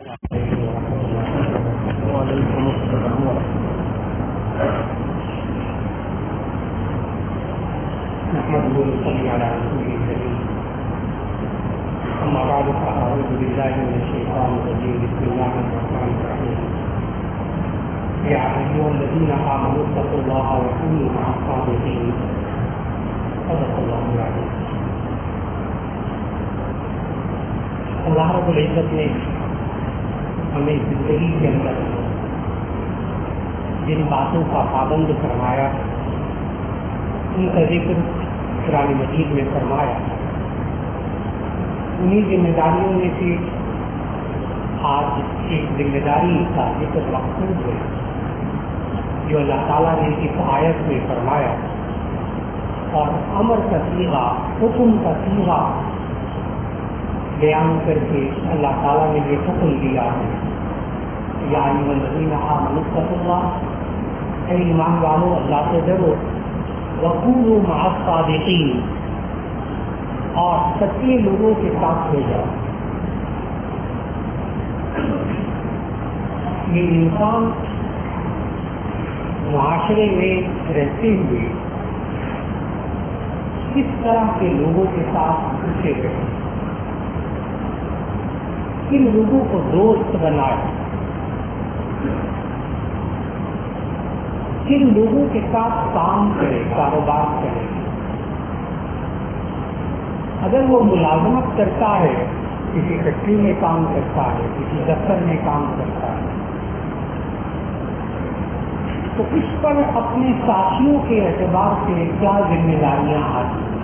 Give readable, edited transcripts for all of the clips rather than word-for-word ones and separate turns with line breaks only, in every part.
وعلیکم السلام
نحمده ونصلي على رسوله الكريم أما بعد فأعوذ بالله من الشيطان الرجيم بسم الله الرحمن الرحيم يا أيها الذين آمنوا اتقوا الله وكونوا مع الصادقين صدق الله العظيم. اللہ رب العزت نے ہمیں زندگی کے اندر جن باتوں کا پابند فرمایا ان کا ذکر قرآن مجید میں فرمایا، انہیں ذمہ داریوں میں سے آج ایک ذمہ داری کا ذکر مقصود ہے جو اللہ تعالیٰ نے اس آیت میں فرمایا، اور امر کا صیغہ، حکم کا صیغہ بیان کر کے اللہ تعالیٰ نے یہ حکم دیا ہے، یا ایھا الذین آمنوا اتقوا اللہ، اے ایمان والو اللہ سے ڈرو، وکونوا مع الصادقین، اور سچے لوگوں کے ساتھ ہو جاؤ۔ یہ انسان معاشرے میں رہتے ہوئے کس طرح کے لوگوں کے ساتھ اٹھے گئے، کن لوگوں کو دوست بنائے، کن لوگوں کے ساتھ کام کرے، کاروبار کرے۔ اگر وہ ملازمت کرتا ہے، کسی فیکٹری میں کام کرتا ہے، کسی دفتر میں کام کرتا ہے، تو اس پر اپنے ساتھیوں کے اعتبار سے کیا ذمہ داریاں آتی ہیں؟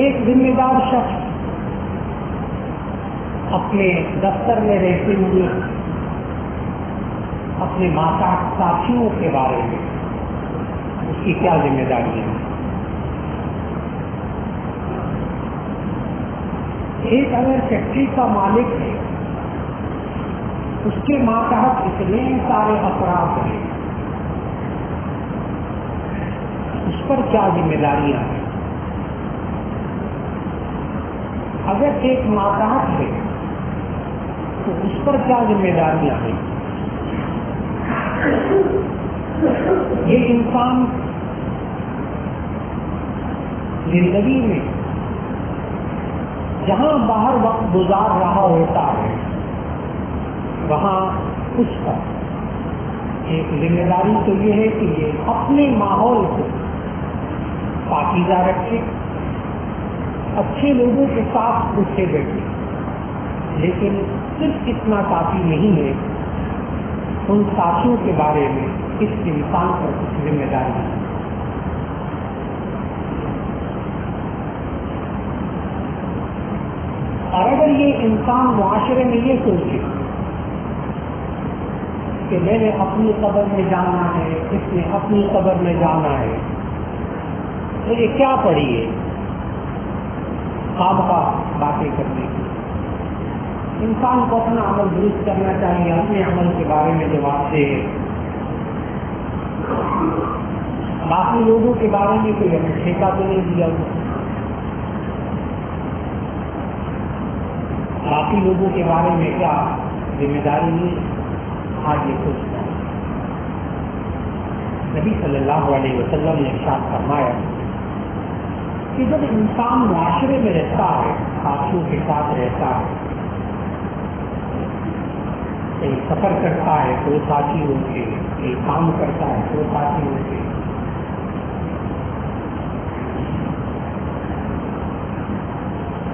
ایک ذمہ دار شخص اپنے دفتر میں رہتے ہوئے اپنے ماتحت ساتھیوں کے بارے میں اس کی کیا ذمہ داریاں ہیں؟ ایک اگر فیکٹری کا مالک ہے، اس کے ماتحت اتنے سارے افراد ہیں، اس پر کیا ذمہ داریاں ہیں؟ اگر ایک ماتحت ہے تو اس پر کیا ذمہ داریاں ہیں؟ یہ انسان زندگی میں جہاں باہر وقت گزار رہا ہوتا ہے وہاں اس کا ایک ذمہ داری تو یہ ہے کہ یہ اپنے ماحول کو پاکیزہ رکھے، اچھے لوگوں کے ساتھ اٹھے بیٹھے، لیکن صرف اتنا کافی نہیں ہے، ان ساتھیوں کے بارے میں اس انسان پر کچھ ذمہ داری ہے۔ اور اگر یہ انسان معاشرے میں یہ سوچے کہ میں نے اپنی قبر میں جانا ہے، اس نے اپنی قبر میں جانا ہے، تو یہ کیا پڑی ہے خواب کا باتیں کرنے کی؟ انسان کو اپنا عمل درست کرنا چاہیے، اپنے عمل کے بارے میں جواب دے، باقی لوگوں کے بارے میں کوئی ٹھیکہ تو نہیں دیا ہوا، باقی لوگوں کے بارے میں کیا ذمہ داری نہیں؟ آج یہ سوچنا ہے۔ نبی صلی اللہ علیہ وسلم نے ارشاد فرمایا کہ جب انسان معاشرے میں رہتا ہے، ساتھیوں کے ساتھ رہتا ہے، کہیں سفر کرتا ہے تو ساتھی ہوتے، کہیں کام کرتا ہے تو ساتھی ہوتے،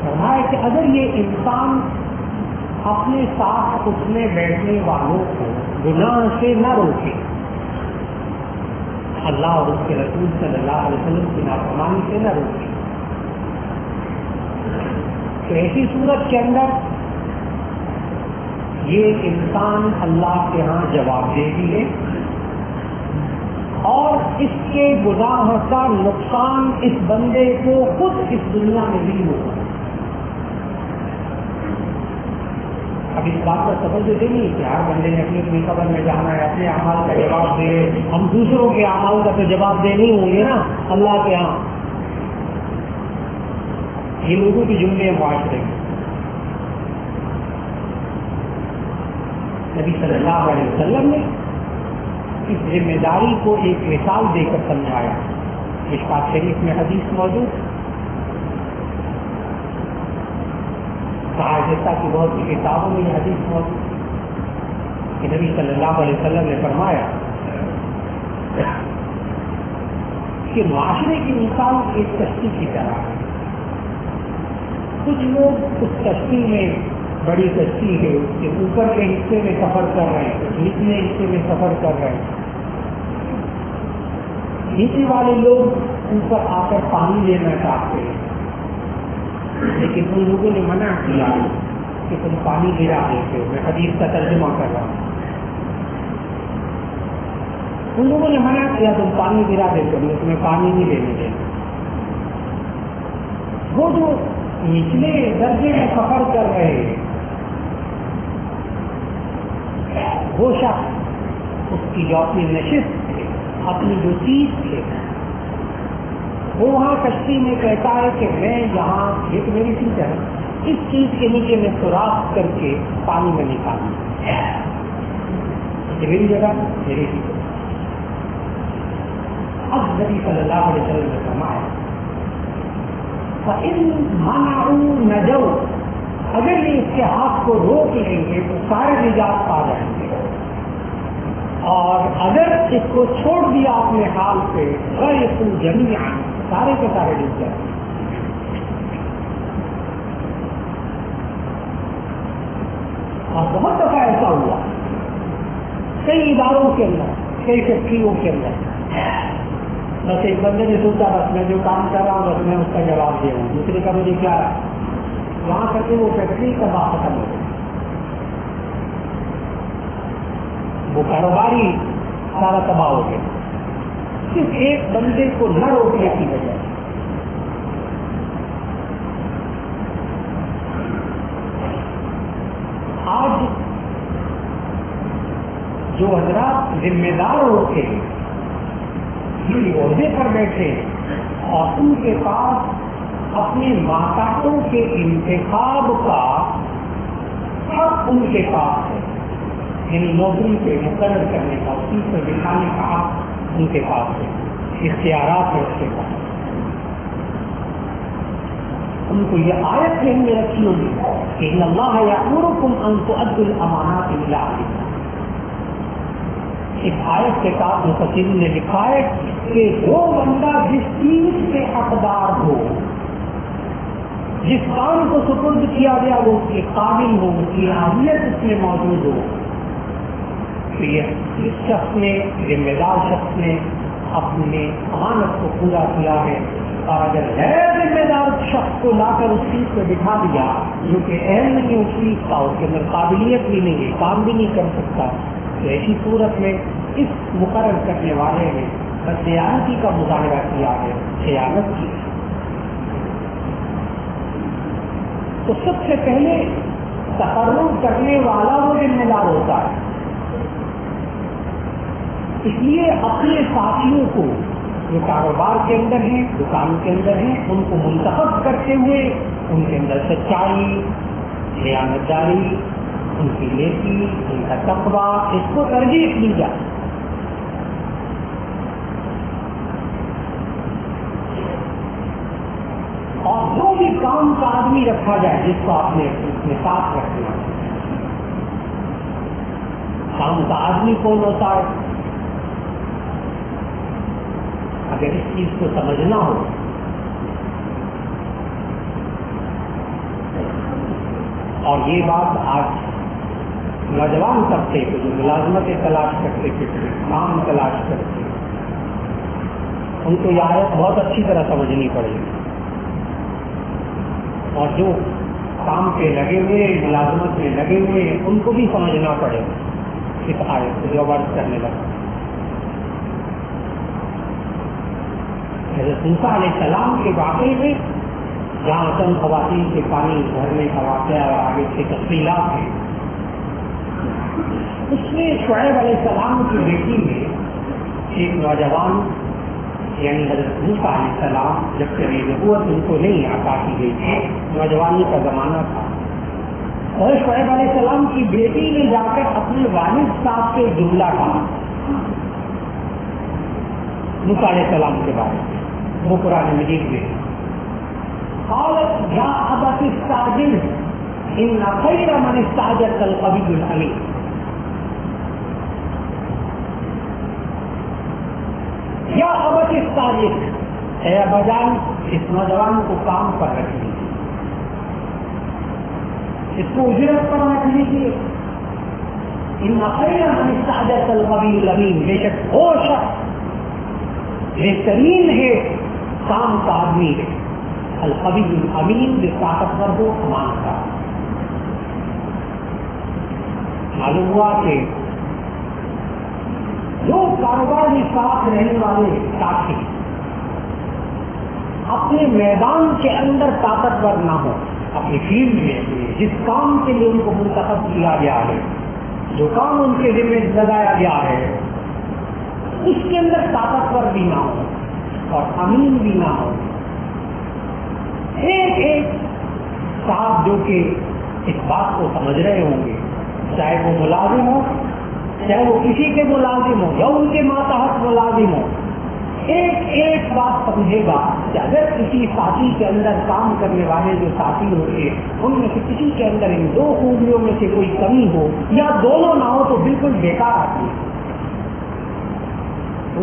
فرمایا کہ اگر یہ انسان اپنے ساتھ اٹھنے بیٹھنے والوں کو گناہ سے نہ روکے، اللہ اور اس کے رسول صلی اللہ علیہ وسلم کی نافرمانی سے نہ روکے، تو ایسی صورت کے اندر یہ انسان اللہ کے ہاں جواب دے دی ہے، اور اس کے گناہ کا نقصان اس بندے کو خود اس دنیا میں بھی ہوگا۔ اب اس بات پر توجہ دینی کہ ہر بندے نے اپنی اپنی قبر میں جانا ہے، اپنے اعمال کا جواب دے، ہم دوسروں کے اعمال کا تو جواب دے نہیں ہوں گے نا اللہ کے ہاں۔ یہ لوگوں کے جملے ہیں معاشرے میں، نبی صلی اللہ علیہ وسلم نے اس ذمہ داری کو ایک مثال دے کر سمجھایا. مشکوٰۃ شریف میں حدیث موجود جیسا کہ بہت سی کتابوں میں یہ حدیث موجود کہ نبی صلی اللہ علیہ وسلم نے فرمایا کہ معاشرے کی مثال ایک کشتی کی طرح ہے. کچھ لوگ اس کشتی میں بڑی کشتی ہے اس کے اوپر کے حصے میں سفر کر رہے ہیں, نچلے حصے میں سفر کر رہے ہیں. نیچے والے لوگ اوپر آ کر پانی لینا چاہتے ہیں, لیکن ان لوگوں نے منع کیا کہ تم پانی گرا دیتے ہو. میں حدیث کا ترجمہ کر رہا ہوں. ان لوگوں نے منع کیا تم پانی گرا دیتے ہو, تمہیں پانی نہیں دینے دیں. وہ جو نچلے درجے میں سفر کر رہے ہیں وہ شخص اس کی جو اپنی نشست تھے, اپنی جو چیز تھے, وہ وہاں کشتی میں کہتا ہے کہ میں یہاں ایک میری چیز ہے اس چیز کے نیچے میں سوراخ کر کے پانی میں نکالوں, یہ میری جگہ میری چیز. اب نبی صلی اللہ علیہ وسلم نے فرمایا فَإِن مَنَعُوا نَجَوْا, اگر یہ اس کے ہاتھ کو روک لیں گے تو سارے نجات پا جائیں گے, اور اگر اس کو چھوڑ دیا اپنے حال پہ غرقوا جميعا, سارے کے سارے ڈوب جائیں. اور بہت دفعہ ایسا ہوا کئی اداروں کے اندر, کئی فیکٹریوں کے اندر, بس ایک بندے نے سوچا بس میں جو کام کر رہا ہوں بس میں اس کا جواب دے رہا ہوں, دوسرے کا مجھے کیا ہے, وہاں کر کے وہ فیکٹری کا بات ختم ہو گئی. وہ کاروباری سارا تباہ ہو گیا صرف ایک بندے کو نہ روکنے کی وجہ سے. آج جو حضرات ذمہ دار ہوتے ہیں عہدے پر بیٹھے اور ان کے پاس اپنے ماتحتوں کے انتخاب کا حق ان کے پاس ہے, یعنی نوکری پہ مقرر کرنے کا, اسی پہ بٹھانے کا حق ان کے پاس ہے, اختیارات ہے اس کے پاس. ان کو یہ آیت ذہن میں رکھی ہوگی کہ ان اللہ یأمرکم ان تؤدوا الامانات الی اہلہا. اس آیت کے ساتھ مفسرین نے لکھا ہے کہ وہ بندہ جس چیز کے حقدار ہو, جس کام کو سپرد کیا گیا وہ اس کے قابل ہو, اس کی اہلیت اس میں موجود ہو, تو یہ اس شخص نے, ذمہ دار شخص نے اپنے امانت کو پورا کیا ہے. اور اگر غیر ذمہ دار شخص کو لا کر اس چیز پہ بٹھا دیا جو کہ اہل نہیں اس چیز کا, اس کے اندر قابلیت بھی نہیں ہے, کام بھی نہیں کر سکتا, تو ایسی صورت میں اس مقرر کرنے والے نے بددیانتی کا مظاہرہ کیا ہے, خیانت کی. تو سب سے پہلے تقرر کرنے والا وہ ذمہ دار ہوتا ہے. اس لیے اپنے ساتھیوں کو جو کاروبار کے اندر ہیں, دکان کے اندر ہیں, ان کو منتخب کرتے ہوئے ان کے اندر سچائی, خیانتداری, ان کی نیکی, ان کا تقویٰ, اس کو ترجیح دی جائے. اور جو بھی کام کا آدمی رکھا جائے جس کو آپ نے اپنے ساتھ رکھنا ہے, کام کا آدمی کون ہوتا ہے, اگر اس چیز کو سمجھنا ہو اور یہ بات آج نوجوان طبقے کو جو ملازمتیں تلاش کرتے تھے, کام تلاش کرتے, ان کو یہ آیت بہت اچھی طرح سمجھنی پڑے گی. اور جو کام پہ لگے ہوئے, ملازمت میں لگے ہوئے, ان کو بھی سمجھنا پڑے گا اس آیت کو جو عرض کرنے لگا. حضرت موسیٰ علیہ السلام کے واقعے میں جہاں چند خواتین کے پانی بھرنے کا واقعہ اور آگے سے تفصیلات ہیں, اس میں شعیب علیہ السلام کی بیٹی میں ایک نوجوان یعنی حضرت موسیٰ علیہ السلام جب کہ نبوت ان کو نہیں عطا کی گئی تھی, نوجوانی کا زمانہ تھا, شعیب علیہ السلام کی بیٹی نے جا کر اپنے والد صاحب سے جملہ کہا موسیٰ علیہ السلام کے بارے میں، وہ قرآن مجید میں قالت یا ابت استعجل ان خیر من استعجلت القوی الامین. یا ابت استعجل، اے ابا جان اس نوجوان کو کام پر رکھ لیجیے، اس کو اجرت پر رکھ لیجیے. ان خیر من استعجلت القوی الامین، بے شک وہ شخص بہترین ہے کام کا آدمی ہے القوی الامین، جو طاقتور ہو امان کا. معلوم ہوا کہ جو کاروبار میں ساتھ رہنے والے ساتھی اپنے میدان کے اندر طاقتور نہ ہو، اپنی فیلڈ میں جس کام کے لیے ان کو منتخب کیا گیا ہے، جو کام ان کے ذمہ لگایا گیا ہے، اس کے اندر طاقتور بھی نہ ہو اور امین بھی نہ ہو. ایک صاحب جو کہ اس بات کو سمجھ رہے ہوں گے، چاہے وہ ملازم ہو، چاہے وہ کسی کے ملازم ہو یا ان کے ماتحت ملازم ہو، ایک بات سمجھے گا کہ اگر کسی ساتھی کے اندر کام کرنے والے جو ساتھی ہوتے ہیں ان میں سے کسی کے اندر ان دو خوبیوں میں سے کوئی کمی ہو یا دونوں نہ ہو تو بالکل بیکار آتی ہے،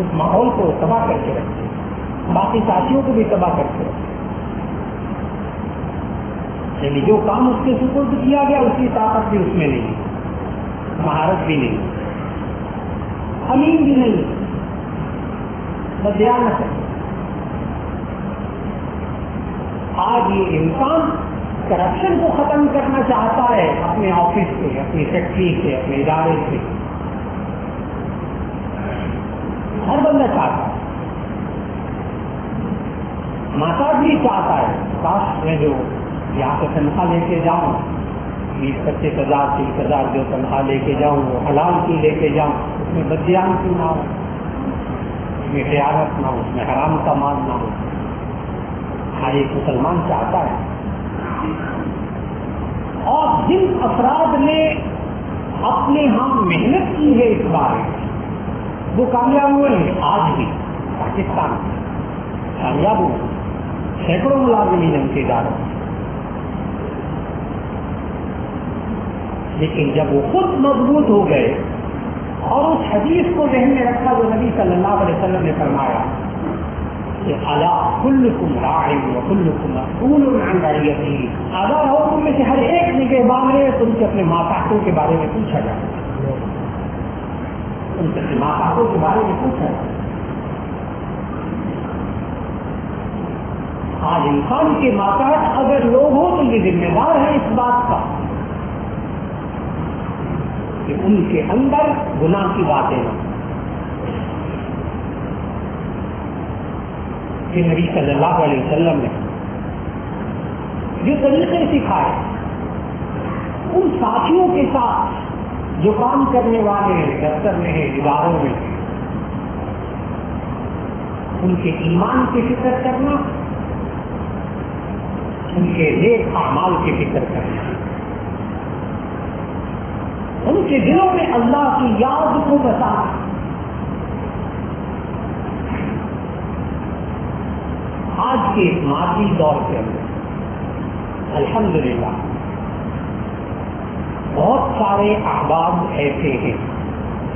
اس ماحول کو تباہ کر کے رکھتے، باقی ساتھیوں کو بھی تباہ کر کے رکھتے. یعنی جو کام اس کے سپرد کیا گیا اس کی طاقت بھی اس میں نہیں، مہارت بھی نہیں، امین بھی نہیں، بدیانت ہے. آج یہ انسان کرپشن کو ختم کرنا چاہتا ہے اپنے آفس سے، اپنی فیکٹری سے، اپنے ادارے سے. ہر بندہ چاہتا ہے، ماتا بھی چاہتا ہے کاش میں جو یہاں سے تنخواہ لے کے جاؤں 20-25,000 30,000 جو تنخواہ لے کے جاؤں وہ حلال کی لے کے جاؤں، اس میں بدیانتی نہ ہو، اس میں خیانت نہ ہو، اس میں حرام کا مال نہ ہو. ہر ایک مسلمان چاہتا ہے. اور جن افراد نے اپنے ہاں محنت کی ہے اس بارے وہ کامیاب ہوئے ہیں. آج بھی پاکستان کامیاب ہوئے، سینکڑوں ملازمین ان کے اداروں. لیکن جب وہ خود مضبوط ہو گئے اور اس حدیث کو ذہن میں رکھا جو نبی صلی اللہ علیہ وسلم نے فرمایا کہ الا کلکم راع و کلکم مسئول عن رعیتہ، اگر ہو تم میں سے ہر ایک نگہبان ہے، تم سے اپنے ماتحتوں کے بارے میں پوچھا جائے، تم سے اپنے ماتحتوں کے بارے میں پوچھا جائے. آج انسان کے ماتحت اگر لوگ ہوں تو یہ ذمہ دار ہے اس بات کا کہ ان کے اندر گناہ کی باتیں نہ. کہ نبی صلی اللہ علیہ وسلم نے جو طریقے سکھائے ان ساتھیوں کے ساتھ جو کام کرنے والے ہیں، دفتر میں ہیں، اداروں میں، ان کے ایمان کی فکر کرنا، ان کے نیک اعمال کی فکر کرنا، ان کے دلوں میں اللہ کی یاد کو بسانا. آج کے مادی دور کے اندر الحمدللہ بہت سارے احباب ایسے ہیں،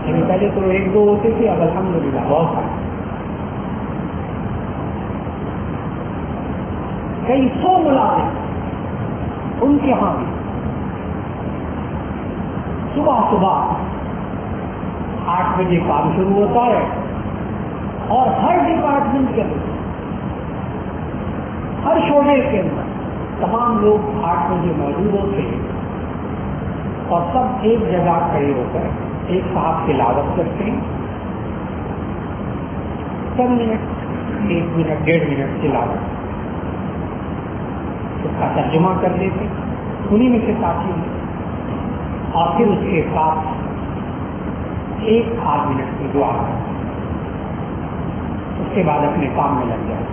یعنی پہلے تو 1-2 ہوتے تھے، اب الحمدللہ بہت سارے، کئی 100 ملازم ان کے ہاں بھی صبح 8 بجے کام شروع ہوتا ہے اور ہر ڈپارٹمنٹ کے اندر، ہر شعبے کے اندر تمام لوگ 8 بجے موجود ہوتے ہیں اور سب ایک جگہ کھڑے ہو کر ایک صاحب تلاوت کرتے ہیں. چند منٹ، 1 منٹ 1.5 منٹ تلاوت، اس کا ترجمہ کر دیتے انہیں میں سے ساتھی ہیں، اور پھر اس کے ساتھ 1-8 منٹ کی دعا کرتے، اس کے بعد اپنے کام میں لگ جائے.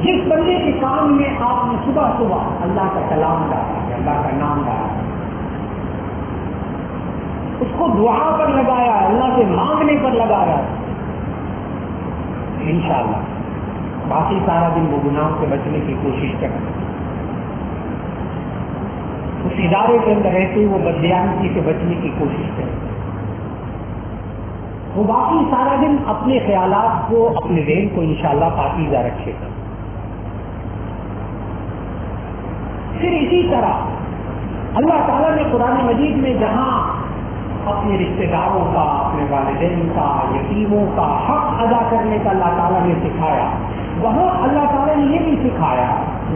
جس بندے کے کام میں آپ نے صبح صبح اللہ کا کلام ڈالا ہے، اللہ کا نام ڈالا ہے، اس کو دعا پر لگایا ہے، اللہ سے مانگنے پر لگایا ہے، انشاءاللہ باقی سارا دن وہ گناہوں سے بچنے کی کوشش کریں، اس ادارے کے اندر رہتے وہ بددیانتی سے بچنے کی کوشش کریں، وہ باقی سارا دن اپنے خیالات کو، اپنے ذہن کو انشاءاللہ پاکیزہ رکھے گا۔ پھر اسی طرح اللہ تعالیٰ نے قرآن مجید میں جہاں اپنے رشتے داروں کا، اپنے والدین کا، یتیموں کا حق ادا کرنے کا اللہ تعالیٰ نے سکھایا، وہاں اللہ تعالیٰ نے یہ بھی سکھایا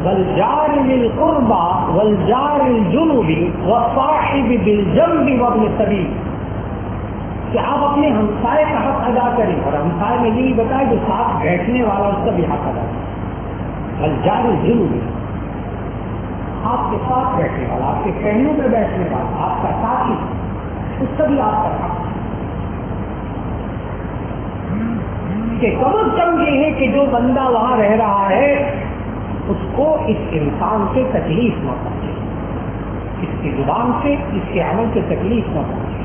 وَالْجَارِ لِلْقُرْبَى وَالْجَارِ الْجُنُبِ وَالصَّاحِبِ بِالْجَنبِ وَابْنِ السَّبِيلِ، کہ آپ اپنے ہمسائے کا حق ادا کریں، اور ہمسائے میں یہ بھی بتائیں جو ساتھ بیٹھنے والا اس کا بھی حق ادا کریں۔ وَالْجَارِ الْجُنُبِ، آپ کے ساتھ بیٹھنے والا، آپ کے پہلو پہ بیٹھنے والا، آپ کا ساتھی، اس کا بھی آپ کا حق کہ کم از کم یہ ہے کہ جو بندہ وہاں رہ رہا ہے اس کو اس انسان سے تکلیف نہ پہنچے، اس کی زبان سے، اس کے عمل سے تکلیف نہ پہنچے۔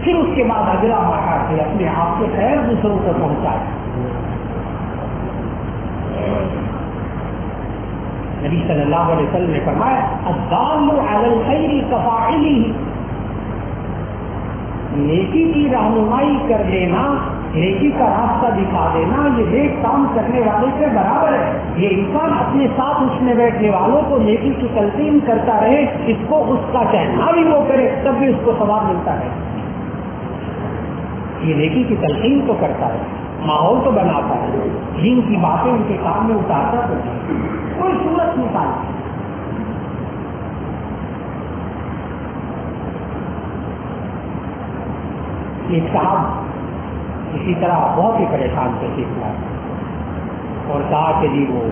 پھر اس کے بعد اگلا مرحلہ سے اپنے آپ کے خیر دوسروں کو پہنچائے۔ نبی صلی اللہ علیہ وسلم نے فرمایا الدال علی الخیر کفاعلہ، نیکی کی رہنمائی کر دینا، نیکی کا راستہ دکھا دینا، یہ نیک کام کرنے والے سے برابر ہے۔ یہ انسان اپنے ساتھ اٹھنے بیٹھنے والوں کو نیکی کی تلقین کرتا رہے، اس کو اس کا کہنا بھی وہ کرے تب بھی اس کو ثواب ملتا ہے۔ یہ نیکی کی تلقین تو کرتا ہے، ماحول تو بناتا ہے، دین کی باتیں ان کے کام میں اتارتا تو نہیں، کوئی صورت نکالتا۔ ایک صاحب اسی طرح بہت ہی پریشان تھے سلسلہ اور کہا کہ جی وہ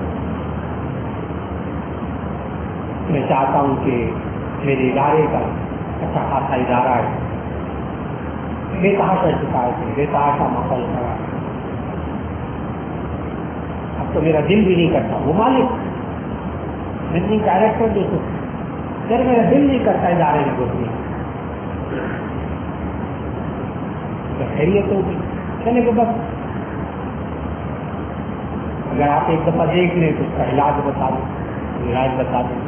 میں چاہتا ہوں کہ میرے ادارے کا اچھا خاصا ادارہ ہے، بے تحاشا شکایت ہے، بے تحاشا ماحول کھڑا ہے، اب تو میرا دل بھی نہیں کرتا، وہ مالک منی ڈائریکٹر جو تو پھر میرا دل نہیں کرتا ادارے میں گھسنے، خیریت ہوگی چلے گا بس، اگر آپ ایک دفعہ دیکھ لیں تو اس کا علاج بتا دیں، علاج بتا دیں۔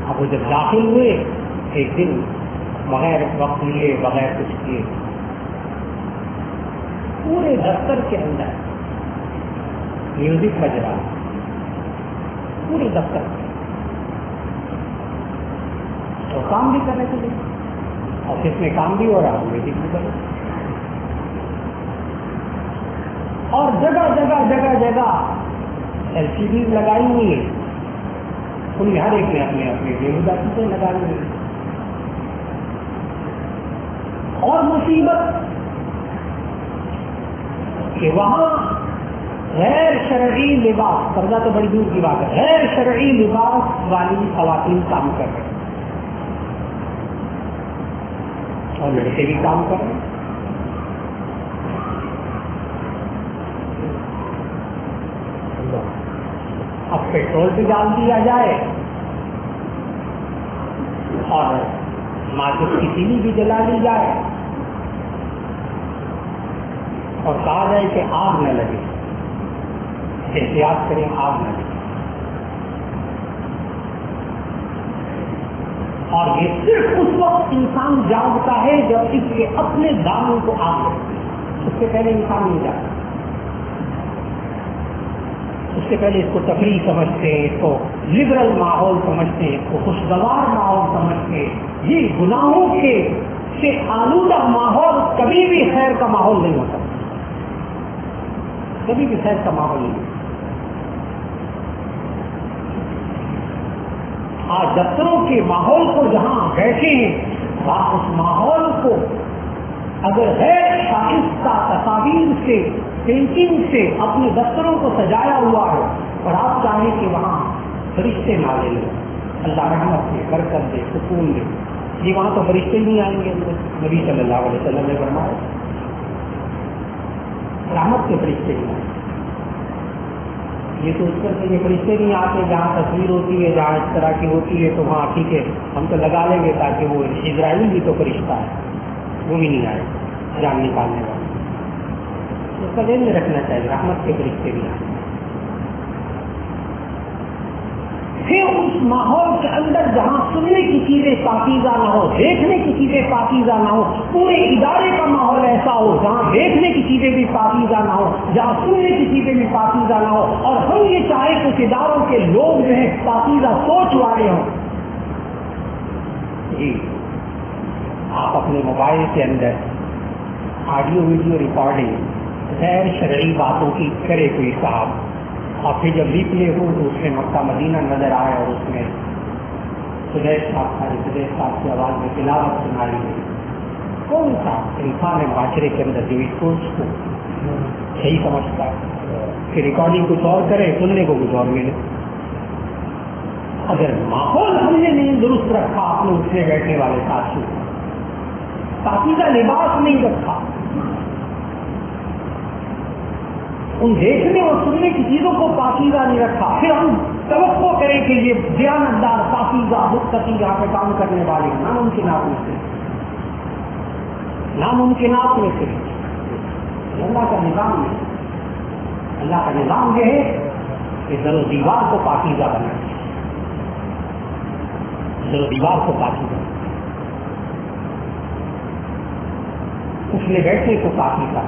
اب وہ جب داخل ہوئے ایک دن بغیر وقت لیے، بغیر کچھ کیے، پورے دفتر کے اندر میوزک بج رہا، پورے دفتر اور کام بھی کرنے کے لیے، آفس میں کام بھی ہو رہا، میوزک بھی بج رہا، اور جگہ جگہ جگہ جگہ LCD لگائی ہوئی ہے، ان میں ہر ایک نے اپنے اپنے بےہودہ چیزیں لگائی ہوئی، اور مصیبت کہ وہاں غیر شرعی لباس، پردہ تو بڑی دور کی بات ہے، غیر شرعی لباس والی خواتین کام کر رہے ہیں اور لڑکے بھی کام کر رہے ہیں۔ اب پیٹرول بھی ڈال دیا جائے اور مارکیٹ کی تیلی بھی جلا لی جائے اور کہا جائے کہ آگ نہ لگے، احتیاط کریں آگ نہ لگے، اور یہ صرف اس وقت انسان جاگتا ہے جب اس کے اپنے دامن کو آگ لگتی ہے، اس سے پہلے انسان نہیں جاگتا، اس سے پہلے اس کو تفریح سمجھتے ہیں، اس کو لبرل ماحول سمجھتے ہیں، اس کو خوشگوار ماحول سمجھتے ہیں۔ یہ گناہوں کے سے آلودہ ماحول کبھی بھی خیر کا ماحول نہیں ہوتا، کبھی بھی خیر کا ماحول نہیں ہوتا۔ آج دفتروں کے ماحول کو جہاں بیٹھے ہیں، اس ماحول کو اگر غیر شائستہ تصاویر سے، پینٹنگ سے اپنے دفتروں کو سجایا ہوا ہے اور آپ چاہیں کہ وہاں فرشتے نازل ہوں، اللہ رحمت دے، برکت دے، سکون دے، یہ وہاں تو فرشتے نہیں آئیں گے۔ نبی صلی اللہ علیہ وسلم نے فرمایا رحمت کے فرشتے نہیں آتے. یہ سوچ کر کے یہ فرشتے نہیں آتے جہاں تصویر ہوتی ہے, جہاں اس طرح کی ہوتی ہے تو وہاں ٹھیک ہے ہم تو لگا لیں گے, تاکہ وہ اسرائیل بھی تو فرشتہ ہے, وہ بھی نہیں آئے جان نکالنے والا. اس کا ذہن میں رکھنا چاہیے رحمت کے فرشتے بھی آئے. پھر اس ماحول کے اندر جہاں سننے کی چیزیں پاکیزہ نہ ہو, دیکھنے کی چیزیں پاکیزہ نہ ہو, پورے ادارے کا ماحول ایسا ہو جہاں دیکھنے کی چیزیں بھی پاکیزہ نہ ہو, جہاں سننے کی چیزیں بھی پاکیزہ نہ ہو, اور ہم یہ چاہے کہ اس اداروں کے لوگ جو ہیں پاکیزہ سوچ والے ہوں. جی آپ اپنے موبائل کے اندر آڈیو ویڈیو ریکارڈنگ غیر شرعی باتوں کی کرے کوئی صاحب, اور پھر جب ریپلے ہو تو اس میں مکہ مدینہ نظر آئے اور اس میں سدیش صاحب کی آواز میں تلاوت سنائی گئی. کون سا انسان ہے معاشرے کے اندر جو اس سوچ کو صحیح سمجھتا ہے کہ ریکارڈنگ کچھ اور کرے, سننے کو کچھ اور ملے. اگر ماحول ہم نے نہیں درست رکھا اپنے اٹھنے بیٹھنے والے ساتھی, پاکیزہ لباس نہیں رکھا, ان دیکھنے اور سننے کی چیزوں کو پاکیزہ نہیں رکھا, پھر ہم توقع کریں کہ یہ دیانتدار پاکیزہ متقی یہاں پہ کام کرنے والے ہیں. ناممکنات میں سے اللہ کا نظام ہے. اللہ کا نظام یہ ہے کہ در و دیوار کو پاکیزہ بنانا, در و دیوار کو پاکیزہ, اٹھنے بیٹھنے کو پاکیزہ,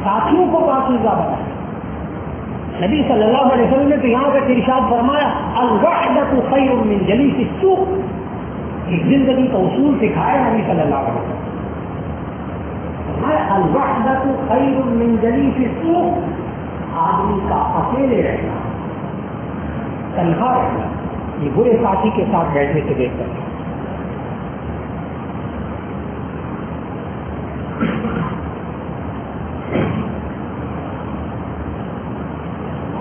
ساتھیوں کو پاکیزہ بنایا. نبی صلی اللہ علیہ وسلم نے تو یہاں کا ارشاد فرمایا الوحدۃ خیر من جلیس السوء. ایک زندگی کا اصول سکھایا نبی صلی اللہ علیہ وسلم, الوحدۃ خیر من جلیس السوء. آدمی کا اکیلے رہنا, تنہا رہنا, یہ برے ساتھی کے ساتھ بیٹھنے سے بہتر ہے.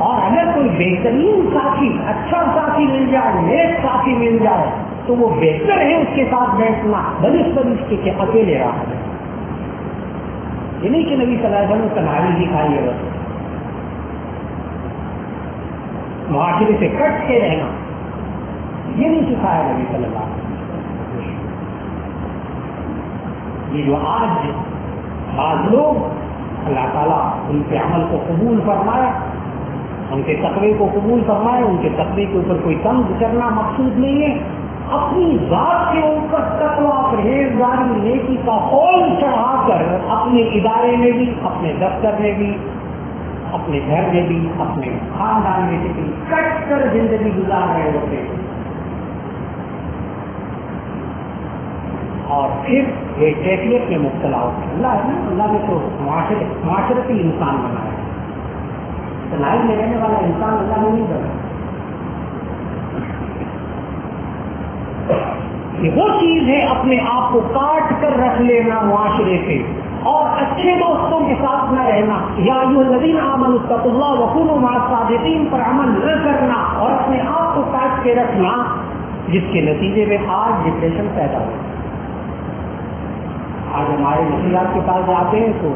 اور اگر کوئی بہترین ساتھی, اچھا ساتھی مل جائے, نیک ساتھی مل جائے تو وہ بہتر ہے اس کے ساتھ بیٹھنا بنسبت کے اکیلے رہا ہے. یہ نہیں کہ نبی صلی اللہ علیہ وسلم تنہائی دکھائی ہے, بس معاشرے سے کٹ کے رہنا یہ نہیں سکھایا نبی صلی اللہ علیہ وسلم. یہ جو آج بعض لوگ, اللہ تعالیٰ ان کے عمل کو قبول فرمائے, ان کے تقوی کو قبول فرمائے, ان کے تقوی کے اوپر کوئی طنز کرنا مقصود نہیں ہے. اپنی ذات کے اوپر تقوی, پرہیزگاری, نیکی کا خول چڑھا کر اپنے ادارے میں بھی, اپنے دفتر میں بھی, اپنے گھر میں بھی, اپنے خاندان میں بھی کٹ کر زندگی گزار رہے ہوتے ہیں. اور پھر وہ کیفیت میں مبتلا ہوتے ہیں. اللہ نے تو معاشرتی انسان بنایا, تنہائی میں رہنے والا انسان اللہ نے نہیں بنا. یہ وہ چیز ہے اپنے آپ کو کاٹ کر رکھ لینا معاشرے سے, اور اچھے دوستوں کے ساتھ نہ رہنا. یا ایھا الذین آمنوا اتقوا اللہ وکونوا مع الصادقین پر عمل نہ کرنا, اور اپنے آپ کو کاٹ کے رکھنا, جس کے نتیجے میں آج ڈپریشن پیدا ہو. آج ہمارے نفسیات کے پاس جاتے ہیں تو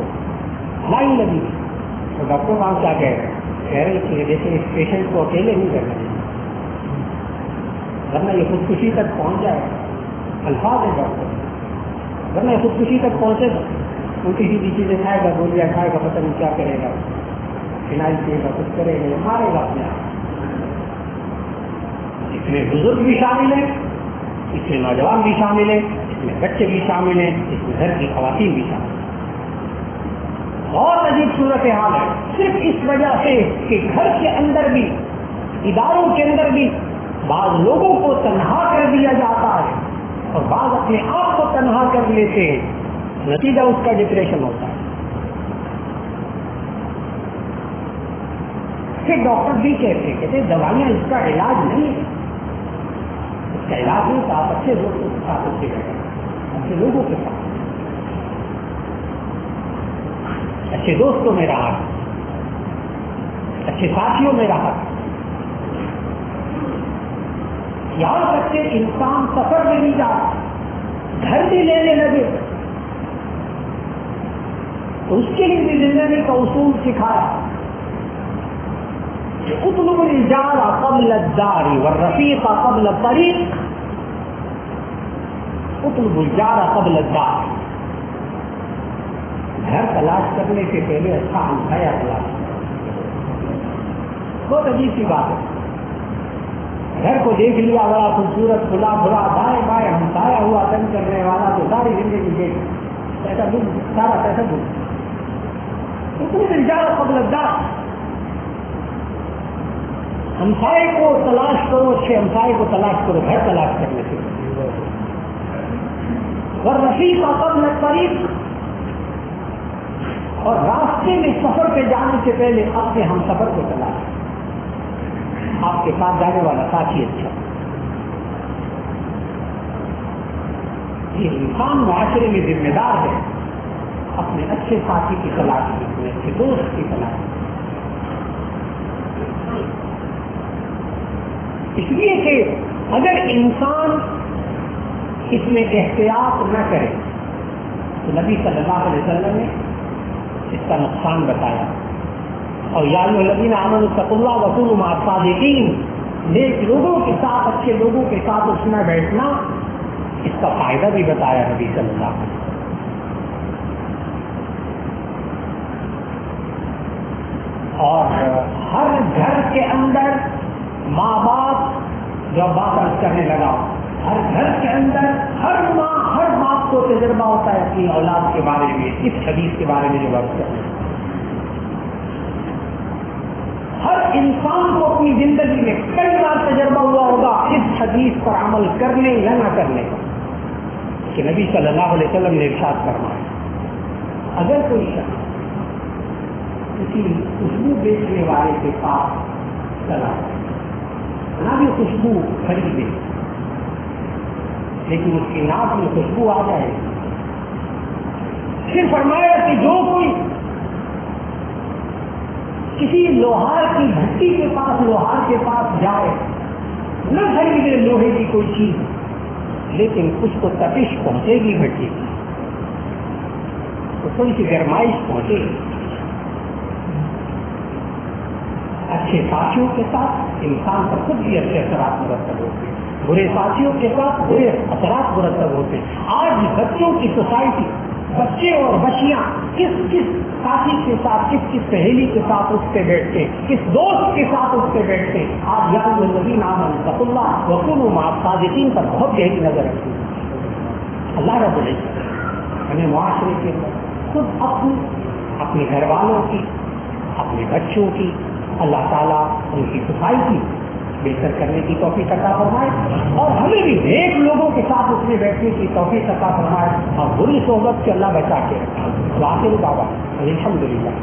لائن لگی, تو ڈاکٹر صاحب کیا کہہ رہے ہیں کہ جیسے اس پیشنٹ کو اکیلے نہیں کرنا چاہیے, ورنہ یہ خودکشی تک پہنچ جائے. الفاظ ہے ڈاکٹر, ورنہ یہ خودکشی تک پہنچے گا. الٹی سیدھی چیزیں کھائے گا, گولیاں کھائے گا, پتہ نہیں کیا کرے گا, فنائل پیے گا, کچھ کرے گا, مارے گا اپنے آپ. اس میں بزرگ بھی شامل ہیں, اس میں نوجوان بھی شامل ہیں, اس میں بچے بھی شامل ہیں, اس میں گھر کی خواتین بھی شامل ہیں. بہت عجیب صورت حال ہے, صرف اس وجہ سے کہ گھر کے اندر بھی, اداروں کے اندر بھی بعض لوگوں کو تنہا کر دیا جاتا ہے, اور بعض اپنے آپ کو تنہا کر لیتے ہیں. نتیجہ اس کا ڈپریشن ہوتا ہے. پھر ڈاکٹر بھی کہتے ہیں دوائیاں اس کا علاج نہیں ہے, اس کا علاج نہیں. آپ اچھے دوستوں کے ساتھ اچھے رہیں, اچھے لوگوں کے ساتھ, اچھے دوستوں میں رہا, اچھے ساتھیوں میں رہا. یہاں تک کہ انسان سفر میں نہیں جاتا, گھر بھی لینے لگے, تو اس کے لیے بھی زندگی کا اصول سکھایا کہ اطلب الجار قبل الدار والرفیق قبل الطریق، اطلب الجار قبل الدار، گھر تلاش کرنے سے پہلے اچھا ہمسایہ تلاش کرو۔ بہت عجیب سی بات ہے، گھر کو دیکھ لیا بڑا خوبصورت کھلا بھرا دائیں بائیں ہمسایہ ہوا تنگ کرنے والا تو ساری زندگی دیکھ پیسہ ڈوب، سارا پیسہ ڈوب۔ اطلب الجار قبل الدار، ہمسائے کو تلاش کرو، اچھے ہمسائے کو تلاش کرو گھر تلاش کرنے سے۔ والرفیق قبل الطریق، اور راستے میں سفر پہ جانے سے پہلے اپنے ہم سفر کو تلاش، آپ کے ساتھ جانے والا ساتھی اچھا۔ یہ انسان معاشرے میں ذمہ دار ہے اپنے اچھے ساتھی کی تلاش میں، اپنے اچھے دوست کی تلاش میں، اس لیے کہ اگر انسان اس میں احتیاط نہ کرے تو نبی صلی اللہ علیہ وسلم نے اس کا نقصان بتایا، اور یا ایھا الذین آمنوا اتقوا اللہ وکونوا مع الصادقین، نیک لوگوں کے ساتھ اچھے لوگوں کے ساتھ اٹھنا بیٹھنا، اس کا فائدہ بھی بتایا نبی صلی اللہ علیہ وسلم۔ اور ہر گھر کے اندر ماں باپ جب بات کرنے لگا، ہر گھر کے اندر ہر ماں ہر باپ کو تجربہ ہوتا ہے اپنی اولاد کے بارے میں، اس حدیث کے بارے میں جو بات کرتے ہیں، ہر انسان کو اپنی زندگی میں کئی بار تجربہ ہوا ہوگا اس حدیث پر عمل کرنے یا نہ کرنے کا، کہ نبی صلی اللہ علیہ وسلم نے ارشاد فرمایا اگر کوئی شخص کسی خوشبو بیچنے والے کے پاس چلا نہ بھی خوشبو خریدے لیکن اس کی ناک میں خوشبو آ جائے، پھر فرمایا کہ جو کوئی کسی لوہار کی بھٹی کے پاس لوہار کے پاس جائے، نہ خریدے لوہے کی کوئی چیز لیکن اس کو تپش پہنچے گی بھٹی کی، تو تھوڑی سی گرمائش پہنچے گی۔ اچھے ساتھیوں کے ساتھ انسان پر خود بھی اچھے اثرات مرتب ہوتے ہیں، برے ساتھیوں کے ساتھ برے اثرات مرتب ہوتے ہیں۔ آج بچوں کی سوسائٹی، بچے اور بچیاں کس کس ساتھی کے ساتھ، کس کس سہیلی کے ساتھ اٹھتے بیٹھتے، کس دوست کے ساتھ اٹھتے بیٹھتے، آج یا ایھا الذین آمنوا اتقوا اللہ وکونوا مع الصادقین پر بہت گہری نظر رکھتی ہے۔ اللہ رب العزت ہمیں معاشرے کے اندر خود اپنے گھر والوں کی، اپنے بچوں کی، اللہ تعالیٰ ان کی صفائی کی بہتر کرنے کی توفیق عطا فرمائے، اور ہمیں بھی نیک لوگوں کے ساتھ اٹھنے بیٹھنے کی توفیق عطا فرمائے، اور بری صحبت سے اللہ بچا کے رکھے۔ وآخر دعوانا الحمدللہ۔